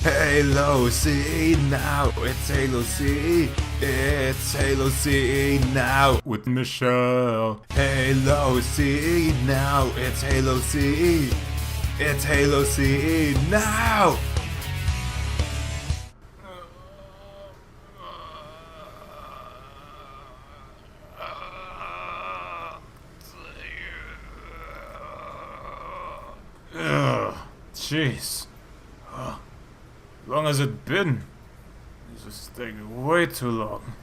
Halo CE now, it's Halo CE, it's Halo CE now with Michelle. Halo CE now, it's Halo CE, it's Halo CE now. Jeez. How long has it been? This is taking way too long.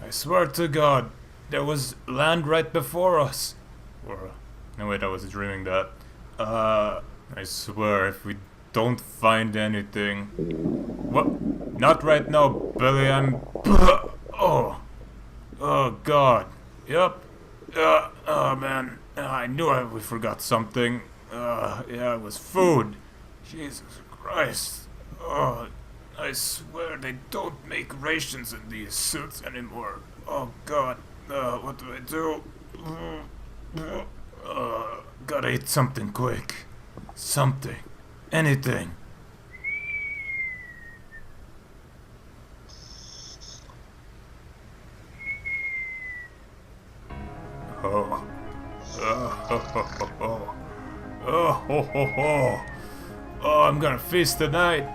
I swear to God, there was land right before us. Or, no wait, I was dreaming that. I swear, if we don't find anything... What? Not right now, Billy, I'm... Oh God. Yep. Oh man, I knew we forgot something. Yeah, it was food. Jesus Christ. Oh, I swear they don't make rations in these suits anymore. Oh God, what do I do? Gotta eat something quick. Something. Anything. Oh. Oh, I'm gonna feast tonight.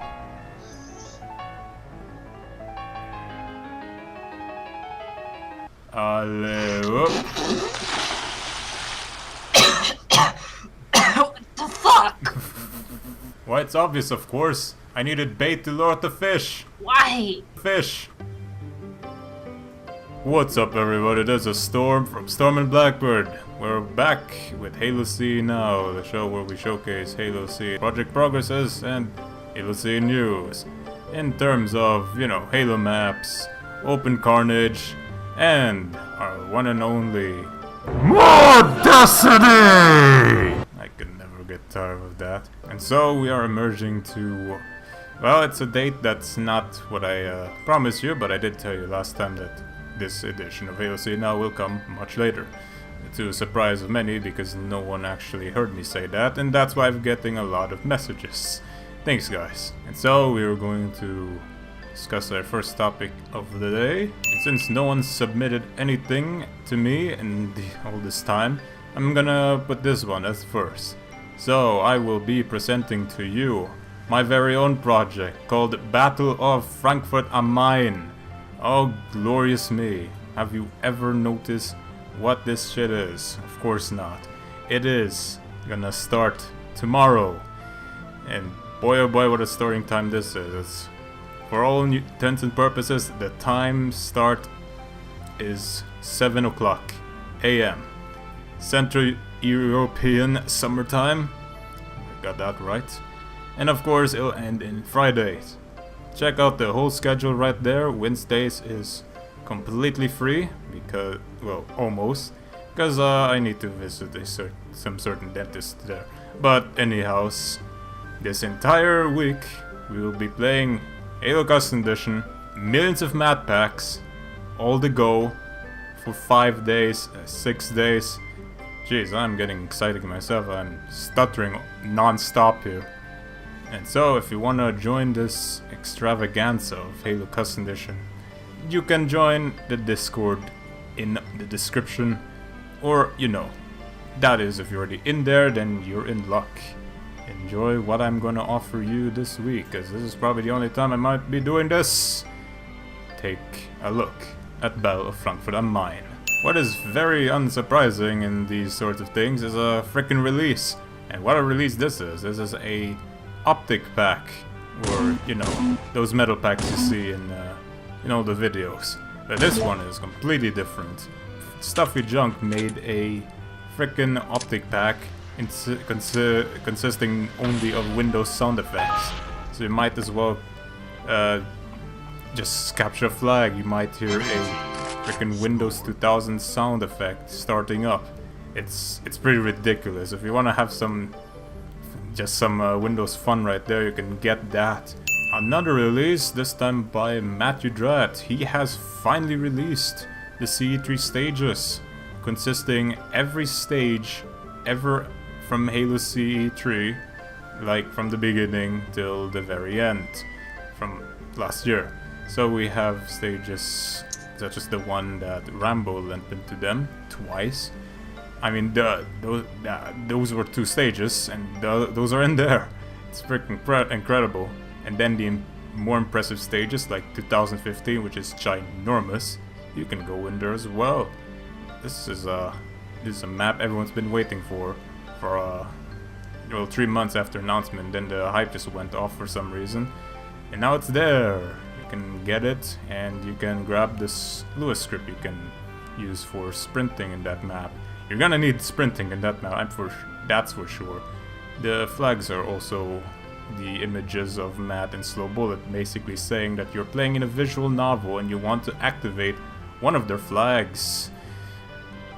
Allez, What the fuck? Why, it's obvious, of course. I needed bait to lure out the fish. Why? Fish. What's up, everybody? There's a Storm from Storm and Blackbird. We're back with Halo CE Now, the show where we showcase Halo CE project progresses and Halo CE news. In terms of, you know, Halo maps, open carnage, and our one and only more Destiny! I can never get tired of that. And so we are emerging to... Well, it's a date that's not what I promised you, but I did tell you last time that this edition of Halo CE Now will come much later. To the surprise of many, because no one actually heard me say that, and that's why I'm getting a lot of messages. Thanks, guys. And so we are going to discuss our first topic of the day. And since no one submitted anything to me in all this time, I'm gonna put this one as first. So I will be presenting to you my very own project called Battle of Frankfurt am Main. Oh, glorious me. Have you ever noticed what this shit is? Of course not. It is gonna start tomorrow. And boy oh boy, what a starting time this is. For all intents and purposes, the time start is 7 o'clock AM. Central European summertime. I got that right. And of course, it'll end in Fridays. Check out the whole schedule right there. Wednesdays is completely free, because, well, almost, because I need to visit some certain dentist there. But anyhow, this entire week we will be playing Halo Custom Edition, millions of map packs, all the go, for 5 days, 6 days. Jeez, I'm getting excited myself. I'm stuttering non-stop here. And so, if you wanna join this extravaganza of Halo Custom Edition, you can join the Discord in the description, or, you know, that is, if you're already in there, then you're in luck. Enjoy what I'm gonna offer you this week, because this is probably the only time I might be doing this. Take a look at Battle of Frankfurt am Main. What is very unsurprising in these sorts of things is a frickin' release. And what a release this is. This is a Optic pack, or, you know, those metal packs you see in all the videos. But this one is completely different. Stuffy Junk made a frickin' Optic pack consisting only of Windows sound effects. So you might as well just capture a flag. You might hear a frickin' Windows 2000 sound effect starting up. It's pretty ridiculous. If you want to have some Windows fun right there, you can get that. Another release, this time by Matthew Dratt. He has finally released the CE3 Stages, consisting every stage ever from Halo CE3, like from the beginning till the very end. from last year. So we have stages such as the one that Rambo lent into them twice. I mean, those were 2 stages, and those are in there. It's freaking incredible. And then the more impressive stages like 2015, which is ginormous, you can go in there as well. This is a map everyone's been waiting for 3 months after announcement. Then the hype just went off for some reason, and now it's there. You can get it, and you can grab this Lewis script you can use for sprinting in that map. You're gonna need sprinting in that map, that's for sure. The flags are also the images of Matt and Slow Bullet, basically saying that you're playing in a visual novel and you want to activate one of their flags.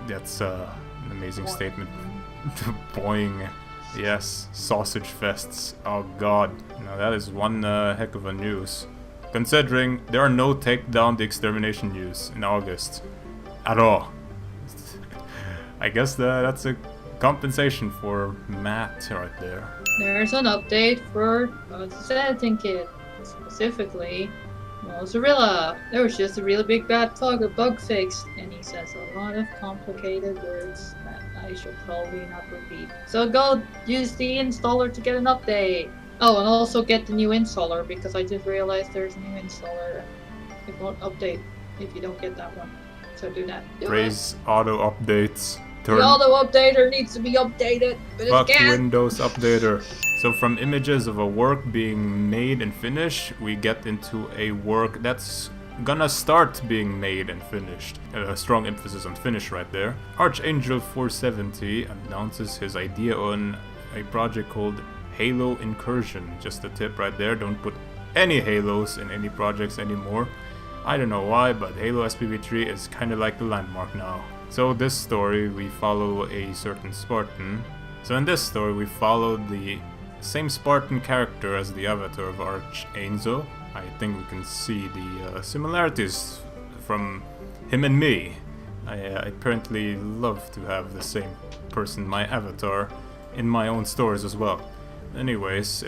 That's an amazing statement. Boing. Yes, sausage fests. Oh god. Now that is one heck of a news. Considering there are no Take Down the Extermination news in August. At all. I guess that's a compensation for Matt right there. There's an update for the editing kit, specifically Mozzarella. There was just a really big bug fix, and he says a lot of complicated words that I should probably not repeat. So go use the installer to get an update. Oh, and also get the new installer, because I just realized there's a new installer and it won't update if you don't get that one. So do that. Praise auto updates. The auto updater needs to be updated, but Fuck it can't. Windows Updater. So from images of a work being made and finished, we get into a work that's gonna start being made and finished. A strong emphasis on finish right there. Archangel 470 announces his idea on a project called Halo Incursion. Just a tip right there, don't put any Halos in any projects anymore. I don't know why, but Halo SPv3 is kinda like the landmark now. So this story, we follow a certain Spartan. So in this story, we follow the same Spartan character as the avatar of Archangel. I think we can see the similarities from him and me. I apparently love to have the same person, my avatar, in my own stories as well. Anyways,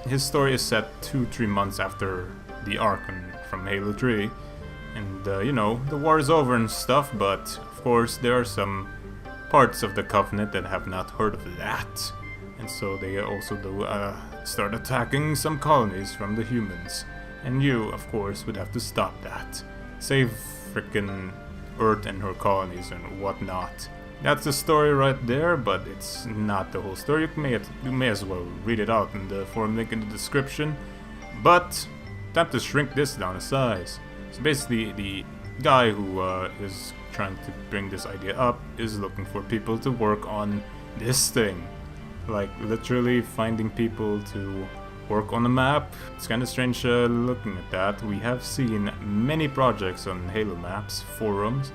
his story is set 2-3 months after the arc from Halo 3. And, you know, the war is over and stuff, but of course there are some parts of the Covenant that have not heard of that. And so they also do start attacking some colonies from the humans. And you, of course, would have to stop that. Save frickin' Earth and her colonies and whatnot. That's the story right there, but it's not the whole story. You may as well read it out in the forum link in the description. But, time to shrink this down a size. So basically, the guy who is trying to bring this idea up is looking for people to work on this thing. Like, literally finding people to work on a map. It's kind of strange looking at that. We have seen many projects on Halo maps, forums,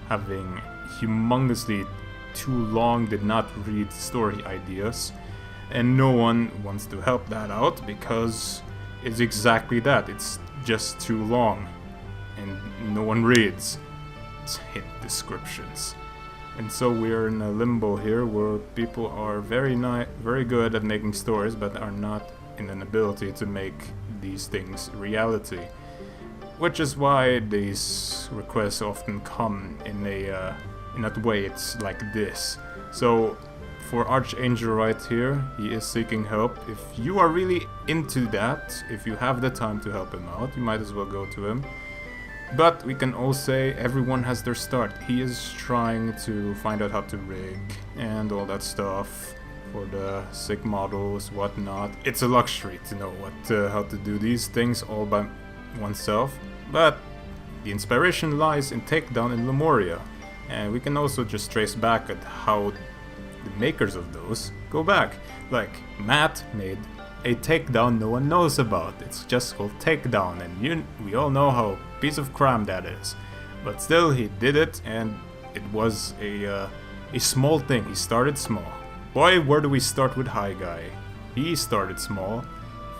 having humongously too long did not read story ideas. And no one wants to help that out because it's exactly that. It's just too long. And no one reads. It's hit descriptions. And so we're in a limbo here where people are very good at making stories but are not in an ability to make these things reality. Which is why these requests often come in that way. It's like this. So for Archangel right here, he is seeking help. If you are really into that, if you have the time to help him out, you might as well go to him. But we can all say everyone has their start. He is trying to find out how to rig and all that stuff for the sick models, whatnot. It's a luxury to know how to do these things all by oneself. But the inspiration lies in Takedown and Lemuria. And we can also just trace back at how the makers of those go back. Like, Matt made a Takedown no one knows about. It's just called Takedown, and we all know how piece of crap that is. But still, he did it, and it was a small thing. He started small. Boy, where do we start with High Guy? He started small,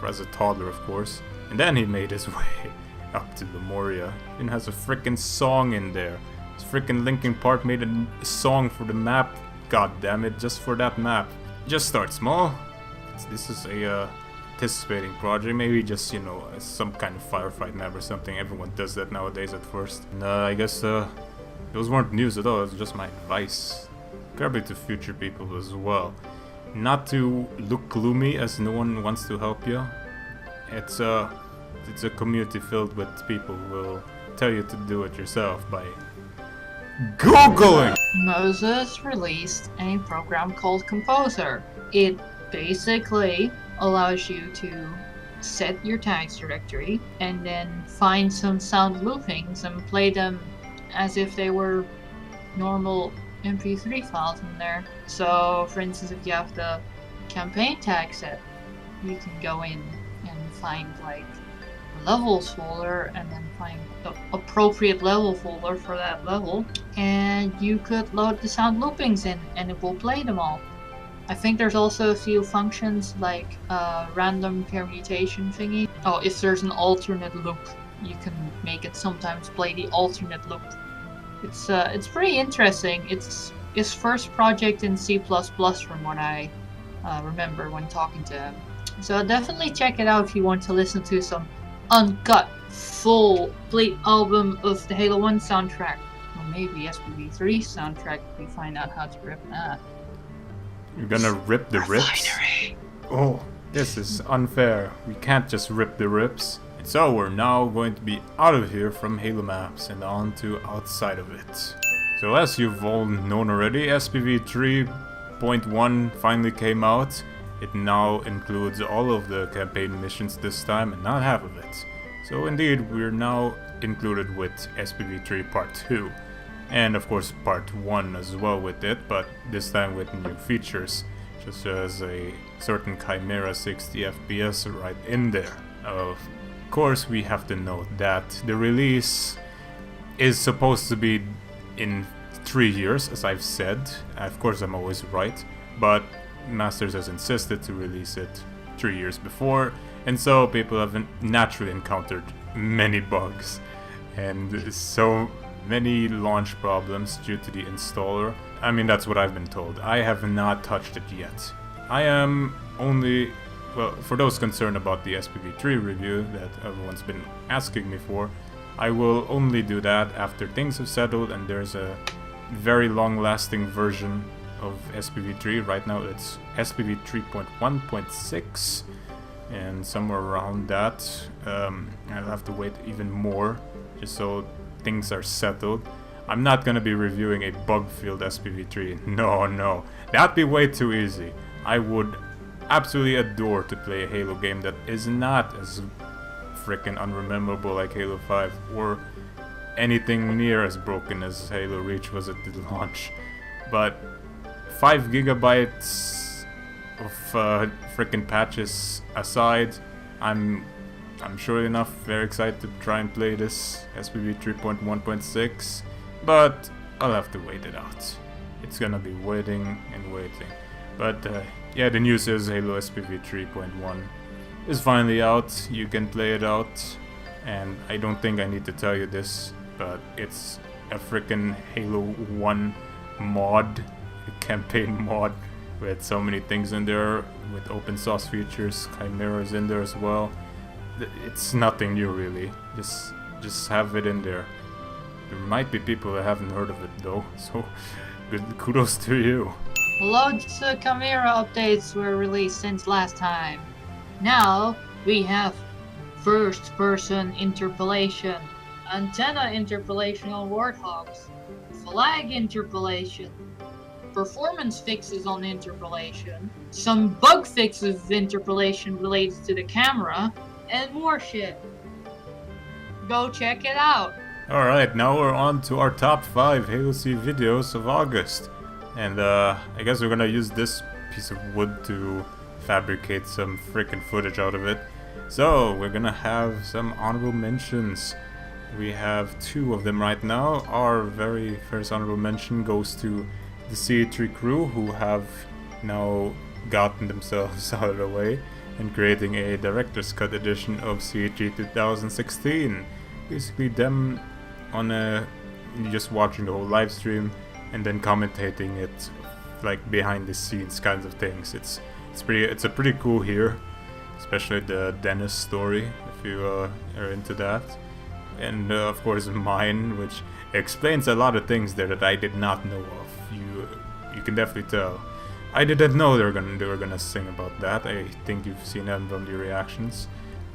as a toddler of course, and then he made his way up to Lemuria, and has a frickin' song in there. This frickin' Linkin Park made a song for the map, god damn it, just for that map. Just start small. This is a participating project, maybe just, you know, some kind of firefight map or something. Everyone does that nowadays at first. And I guess those weren't news at all, it was just my advice. Probably to future people as well. Not to look gloomy as no one wants to help you. It's a community filled with people who will tell you to do it yourself by Googling! Moses released a program called Composer. It basically allows you to set your tags directory and then find some sound loopings and play them as if they were normal MP3 files in there. So, for instance, if you have the campaign tag set, you can go in and find like levels folder and then find the appropriate level folder for that level, and you could load the sound loopings in and it will play them all. I think there's also a few functions like random permutation thingy. Oh, if there's an alternate loop, you can make it sometimes play the alternate loop. It's pretty interesting. It's his first project in C++ from what I remember when talking to him. So definitely check it out if you want to listen to some uncut, full, complete album of the Halo 1 soundtrack. Or maybe SPv3 soundtrack if we find out how to rip that. You're gonna rip the rips? Oh, this is unfair. We can't just rip the rips. And so we're now going to be out of here from Halo maps and on to outside of it. So as you've all known already, SPv3.1 finally came out. It now includes all of the campaign missions this time and not half of it. So indeed, we're now included with SPv3 Part 2. And of course Part 1 as well with it, but this time with new features, such as a certain Chimera 60 FPS right in there. Of course we have to note that the release is supposed to be in 3 years, as I've said. Of course I'm always right, but Masters has insisted to release it 3 years before, and so people have naturally encountered many bugs and so many launch problems due to the installer. I mean, that's what I've been told. I have not touched it yet. I am only, well, for those concerned about the SPv3 review that everyone's been asking me for, I will only do that after things have settled and there's a very long-lasting version of SPv3. Right now it's SPv3.1.6 and somewhere around that. I'll have to wait even more just so things are settled. I'm not gonna be reviewing a bug-filled SPv3. No, that'd be way too easy. I would absolutely adore to play a Halo game that is not as freaking unrememberable like Halo 5 or anything near as broken as Halo Reach was at the launch. But 5 gigabytes of freaking patches aside, I'm sure enough very excited to try and play this SPv3.1.6, but I'll have to wait it out. It's gonna be waiting and waiting. But yeah, the news is Halo SPv3.1 is finally out. You can play it out, and I don't think I need to tell you this, but it's a freaking Halo 1 mod, a campaign mod with so many things in there, with open source features. Chimera's in there as well. It's nothing new really, just have it in there. There might be people that haven't heard of it though, so good kudos to you. Loads of Chimera updates were released since last time. Now we have first-person interpolation, antenna interpolation on warthogs, flag interpolation, performance fixes on interpolation, some bug fixes of interpolation related to the camera, and more shit. Go check it out. Alright, now we're on to our top 5 Halo C videos of August. And I guess we're gonna use this piece of wood to fabricate some freaking footage out of it. So, we're gonna have some honorable mentions. We have 2 of them right now. Our very first honorable mention goes to the CE3 crew, who have now gotten themselves out of the way and creating a director's cut edition of CE3 2016. Basically them on just watching the whole live stream and then commentating it like behind the scenes kinds of things. It's a pretty cool here. especially the Dennis story, if you are into that. And of course mine, which explains a lot of things there that I did not know of. You can definitely tell. I didn't know they were gonna sing about that. I think you've seen them from the reactions.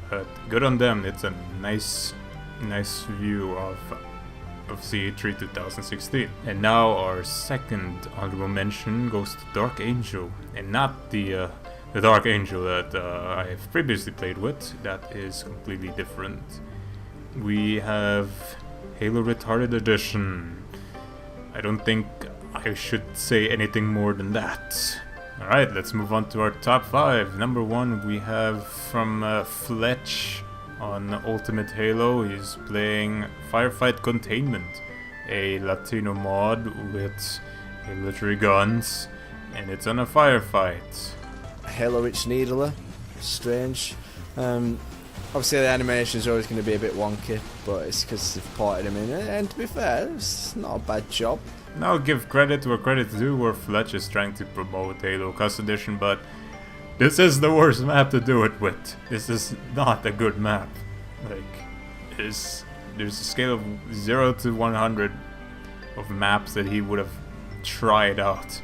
But good on them. It's a nice view of CE3 2016. And now our second honorable mention goes to Dark Angel, and not the Dark Angel that I've previously played with. That is completely different. We have Halo Retarded Edition. I don't think I should say anything more than that. Alright, let's move on to our top 5. Number 1 we have from Fletch on Ultimate Halo. He's playing Firefight Containment, a Latino mod with military guns, and it's on a firefight. Halo Rich Needler, strange. Obviously the animation is always going to be a bit wonky, but it's because they've ported him in, and to be fair, it's not a bad job. Now give credit where credit's due, where Fletch is trying to promote Halo Custom Edition, but this is the worst map to do it with. This is not a good map. Like, there's a scale of 0 to 100 of maps that he would have tried out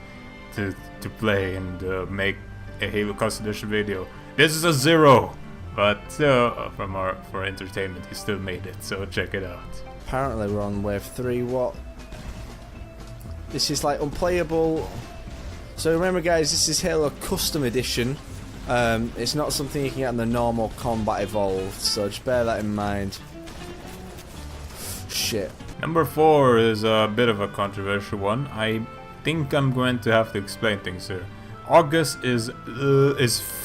to play and make a Halo Custom Edition video. This is a 0! But for entertainment, he still made it, so check it out. Apparently we're on wave 3, what? This is like unplayable. So remember guys, this is Halo Custom Edition. It's not something you can get on the normal Combat Evolved, so just bear that in mind. Shit. Number 4 is a bit of a controversial one. I think I'm going to have to explain things here. August is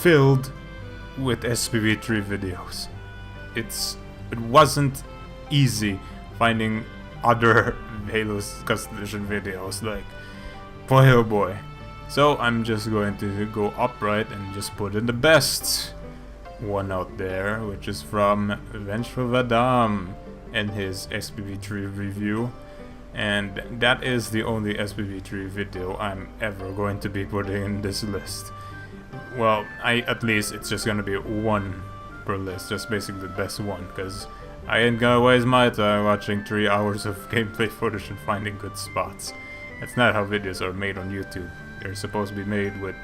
filled with SPv3 videos. It wasn't easy finding other Halo's Custom Edition videos, like, boy oh boy. So I'm just going to go upright and just put in the best one out there, which is from Vengeful Vadam and his SPv3 review. And that is the only SPv3 video I'm ever going to be putting in this list. Well, at least it's just gonna be one per list, just basically the best one, because I ain't gonna waste my time watching 3 hours of gameplay footage and finding good spots. That's not how videos are made on YouTube. They're supposed to be made with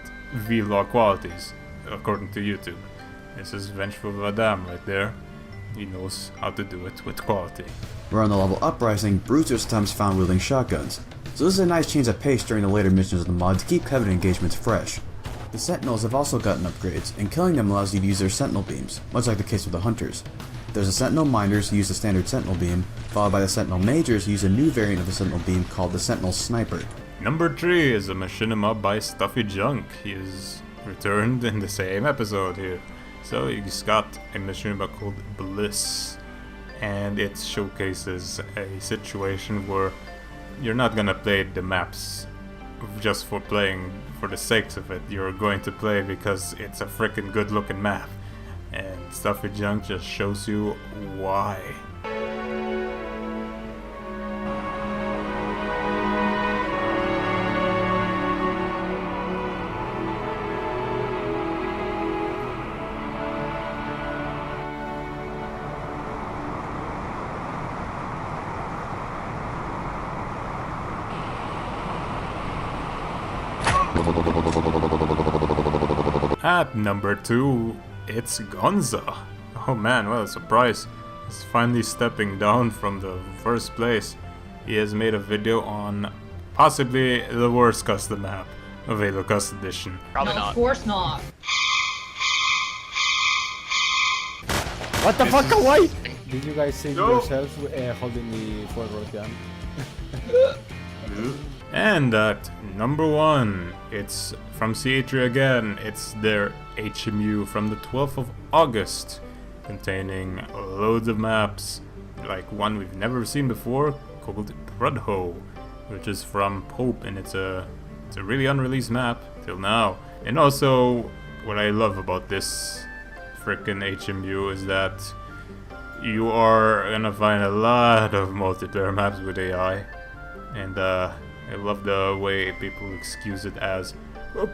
vlog qualities, according to YouTube. This is Vengeful Vadam right there. He knows how to do it with quality. We're on the level Uprising. Bruiser sometimes found wielding shotguns, so this is a nice change of pace during the later missions of the mod to keep covenant engagements fresh. The Sentinels have also gotten upgrades, and killing them allows you to use their Sentinel beams, much like the case with the Hunters. There's the Sentinel Miners who use the standard Sentinel beam, followed by the Sentinel Majors who use a new variant of the Sentinel beam called the Sentinel Sniper. Number 3 is a machinima by Stuffy Junk. He is returned in the same episode here. So he's got a machinima called Bliss, and it showcases a situation where you're not gonna play the maps just for playing for the sakes of it. You're going to play because it's a freaking good looking map, and Stuffy Junk just shows you why. At number 2, it's Gonza. Oh man, what a surprise. He's finally stepping down from the first place. He has made a video on possibly the worst custom map of Halo Custom Edition. Probably No, not. of course not. What the fuck, away? Did you guys save No. yourselves holding the forward gun? And at number 1, it's from CE3 again. It's their HMU from the 12th of August, containing loads of maps, like one we've never seen before, called Prudhoe, which is from Pope, and it's a really unreleased map till now. And also, what I love about this frickin' HMU is that you are gonna find a lot of multiplayer maps with AI, and I love the way people excuse it as,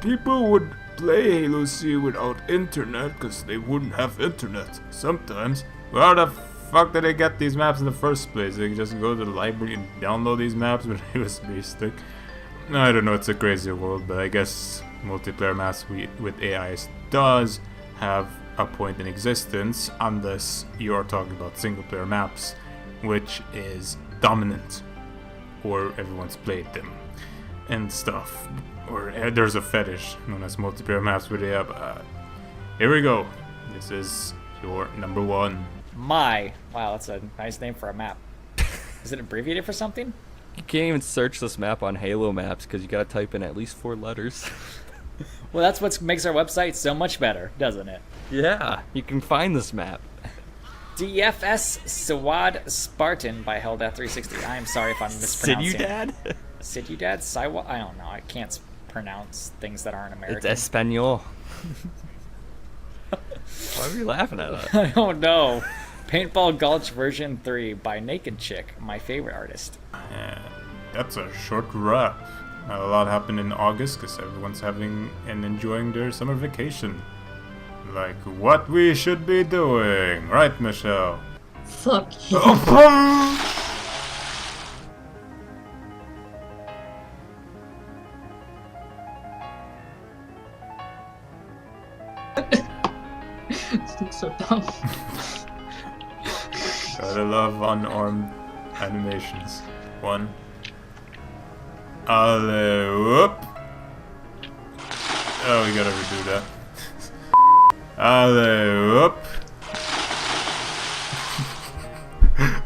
people would play Halo C without internet because they wouldn't have internet sometimes. Well, how the fuck did they get these maps in the first place? They just go to the library and download these maps with a USB stick. I don't know, it's a crazy world, but I guess multiplayer maps with AIs does have a point in existence unless you are talking about single player maps, which is dominant, or everyone's played them and stuff, or there's a fetish known as multiplayer maps with AI. Here we go. This is your number one. Wow, that's a nice name for a map. Is it abbreviated for something? You can't even search this map on Halo Maps because you gotta type in at least 4 letters. Well, that's what makes our website so much better, doesn't it? Yeah, you can find this map. DFS Sawad Spartan by Helldeath360. I am sorry if I'm mispronouncing. Sidudad? Sidudad? Siwa? I don't know. I can't pronounce things that aren't American. It's Espanol. Why are you laughing at that? I don't know. Paintball Gulch version 3 by Naked Chick, my favorite artist. And that's a short wrap. A lot happened in August because everyone's having and enjoying their summer vacation. Like what we should be doing, right, Michelle? Fuck you. This looks so dumb. Gotta love unarmed animations. One. Alley-whoop. Oh, we gotta redo that. Alley-whoop.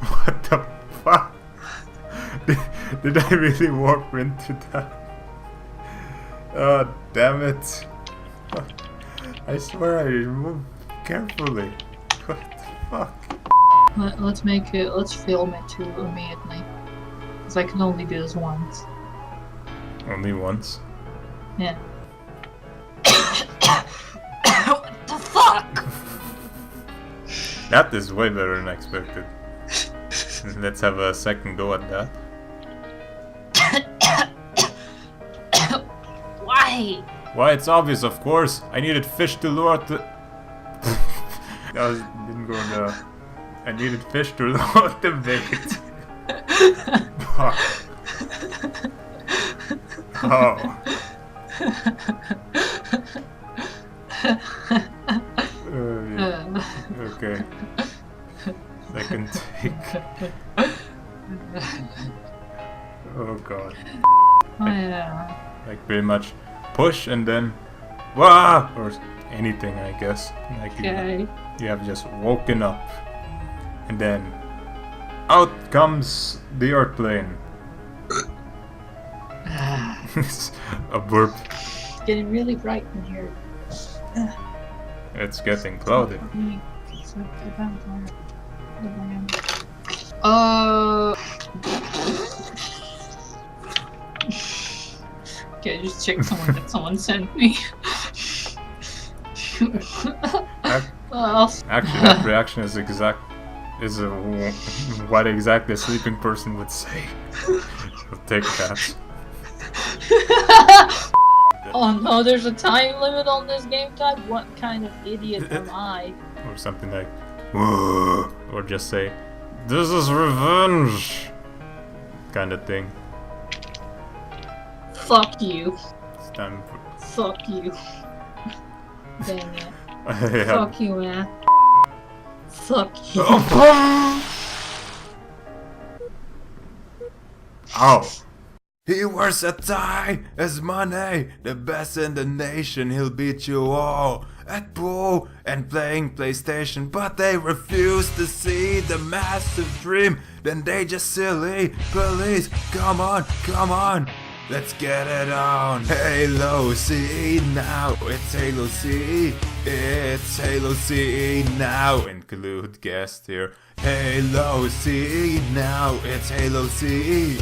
What the fuck? Did I really warp into that? Oh, damn it. I swear I moved carefully. What the fuck? Let's film it too immediately. Because I can only do this once. Only once? Yeah. What the fuck? That is way better than expected. Let's have a second go at that. Why? Why, it's obvious, of course. I needed fish to lure out the... didn't go in the... I needed fish to lure out the bait. Fuck. Oh. Yeah. Okay. Second take. Oh god. Oh yeah. Like pretty much push and then wah, or anything, I guess. Like Okay. you have just woken up and then out comes the earth plane. A burp. It's getting really bright in here. It's getting cloudy. Okay, just check someone that someone sent me. Actually, that reaction is what exactly a sleeping person would say. I'll take that. Oh no, there's a time limit on this game type? What kind of idiot am I? Or something like, "Whoa," or just say, "This is revenge," kind of thing. Fuck you. It's time for... Fuck you. Dang it. Yeah. Fuck you, man. Fuck you. Ow. He wears a tie as money, the best in the nation, he'll beat you all at pool and playing PlayStation, but they refuse to see the massive dream, then they just silly police, come on, let's get it on. Halo C now, it's Halo C, it's Halo C now, include guest here. Halo C now, it's Halo C.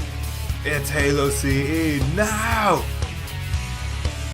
It's Halo C now!